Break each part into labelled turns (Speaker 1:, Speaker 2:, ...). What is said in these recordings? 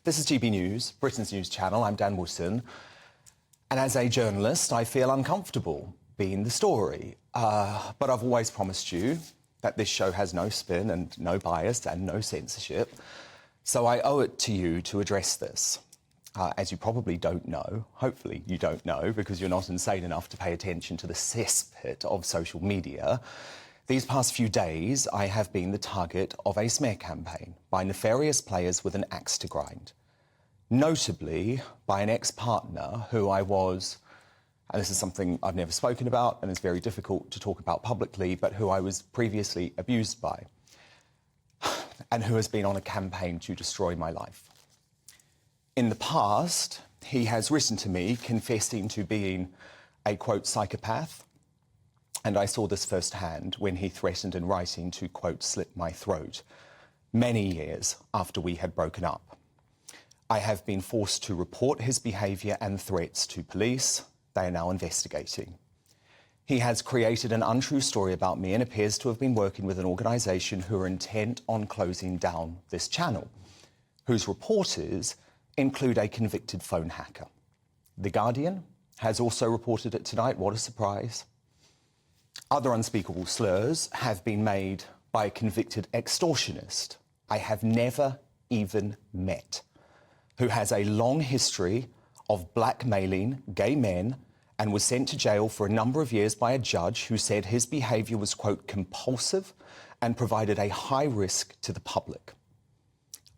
Speaker 1: This is GB News, Britain's news channel. I'm DanWootton. And as a journalist, I feel uncomfortable being the story. But I've always promised you that this show has no spin and no bias and no censorship. So I owe it to you to address this. As you probably don't know, hopefully you don't know, because you're not insane enough to pay attention to the cesspit of social media. These past few days, I have been the target of a smear campaign by nefarious players with an axe to grind. Notably by an ex-partner who I was, and this is something I've never spoken about and is very difficult to talk about publicly, but who I was previously abused by, and who has been on a campaign to destroy my life. In the past, he has written to me confessing to being a, quote, psychopath, and I saw this firsthand when he threatened in writing to, quote, slit my throat, many years after we had broken up. I have been forced to report his behaviour and threats to police. They are now investigating. He has created an untrue story about me and appears to have been working with an organisation who are intent on closing down this channel, whose reporters include a convicted phone hacker. The Guardian has also reported it tonight. What a surprise. Other unspeakable slurs have been made by a convicted extortionist I have never even met, who has a long history of blackmailing gay men and was sent to jail for a number of years by a judge who said his behaviour was, quote, compulsive and provided a high risk to the public.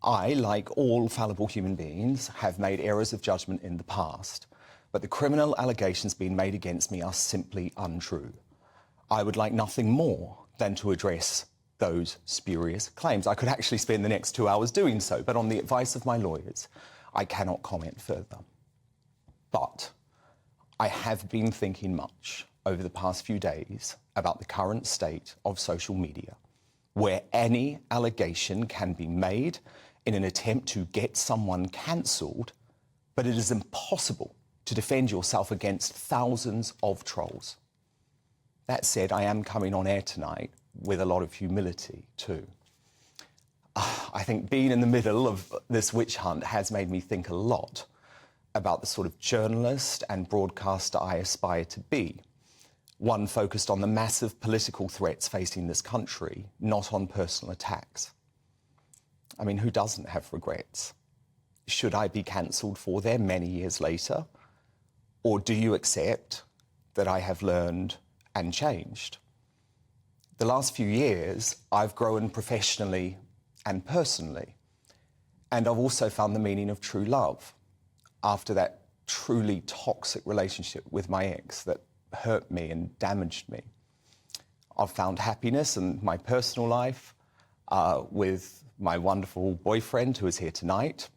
Speaker 1: I, like all fallible human beings, have made errors of judgment in the past, but the criminal allegations being made against me are simply untrue. I would like nothing more than to address those spurious claims. I could actually spend the next 2 hours doing so, but on the advice of my lawyers, I cannot comment further. But I have been thinking much over the past few days about the current state of social media, where any allegation can be made in an attempt to get someone cancelled, but it is impossible to defend yourself against thousands of trolls. That said, I am coming on air tonight with a lot of humility too. I think being in the middle of this witch hunt has made me think a lot about the sort of journalist and broadcaster I aspire to be. One focused on the massive political threats facing this country, not on personal attacks. I mean, who doesn't have regrets? Should I be cancelled for them many years later? Or do you accept that I have learned and changed? The last few years, I've grown professionally and personally, and I've also found the meaning of true love after that truly toxic relationship with my ex that hurt me and damaged me. I've found happiness in my personal life with my wonderful boyfriend who is here tonight,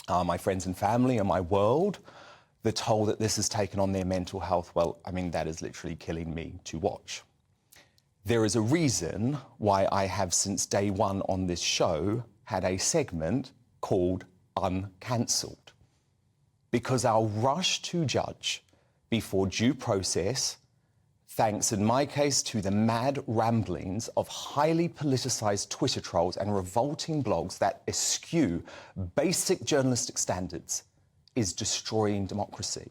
Speaker 1: my friends and family and my world. The toll that this has taken on their mental health, well, I mean, that is literally killing me to watch. There is a reason why I have, since day one on this show, had a segment called Uncancelled. Because our rush to judge before due process, thanks in my case to the mad ramblings of highly politicised Twitter trolls and revolting blogs that eschew basic journalistic standards, is destroying democracy.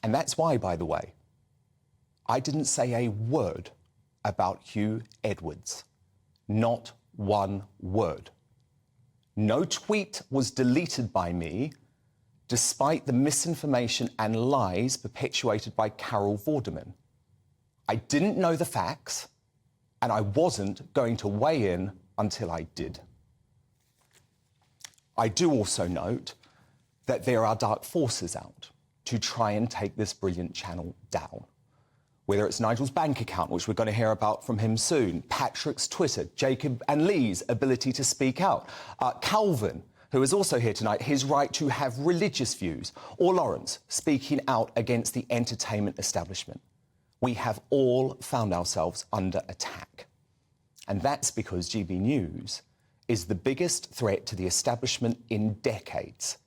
Speaker 1: And that's why, by the way, I didn't say a word about Hugh Edwards. Not one word. No tweet was deleted by me, despite the misinformation and lies perpetuated by Carol Vorderman. I didn't know the facts, and I wasn't going to weigh in until I did. I do also note that there are dark forces out to try and take this brilliant channel down. Whether it's Nigel's bank account, which we're going to hear about from him soon, Patrick's Twitter, Jacob and Lee's ability to speak out, Calvin, who is also here tonight, his right to have religious views, or Lawrence speaking out against the entertainment establishment. We have all found ourselves under attack. And that's because GB News is the biggest threat to the establishment in decades.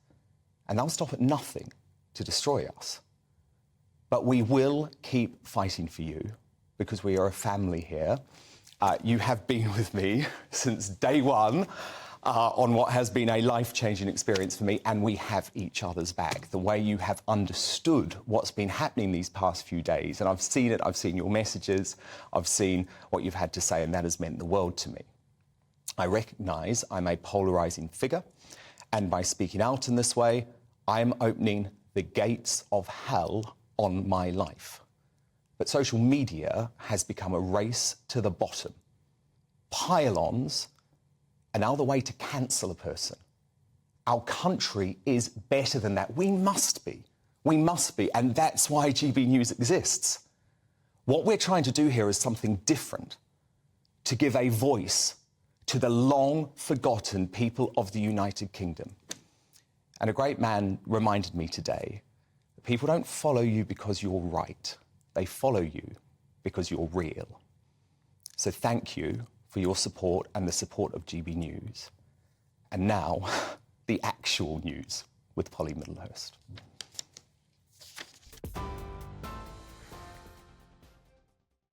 Speaker 1: And they'll stop at nothing to destroy us. But we will keep fighting for you because we are a family here. You have been with me since day one. on what has been a life-changing experience for me, and we have each other's back. The way you have understood what's been happening these past few days, and I've seen it, I've seen your messages, I've seen what you've had to say, and that has meant the world to me. I recognise I'm a polarising figure, and by speaking out in this way, I am opening the gates of hell on my life. But social media has become a race to the bottom. Pile-ons are now the way to cancel a person. Our country is better than that. We must be. We must be. And that's why GB News exists. What we're trying to do here is something different, to give a voice to the long-forgotten people of the United Kingdom. And a great man reminded me today that people don't follow you because you're right. They follow you because you're real. So thank you for your support and the support of GB News. And now, the actual news with Polly Middlehurst.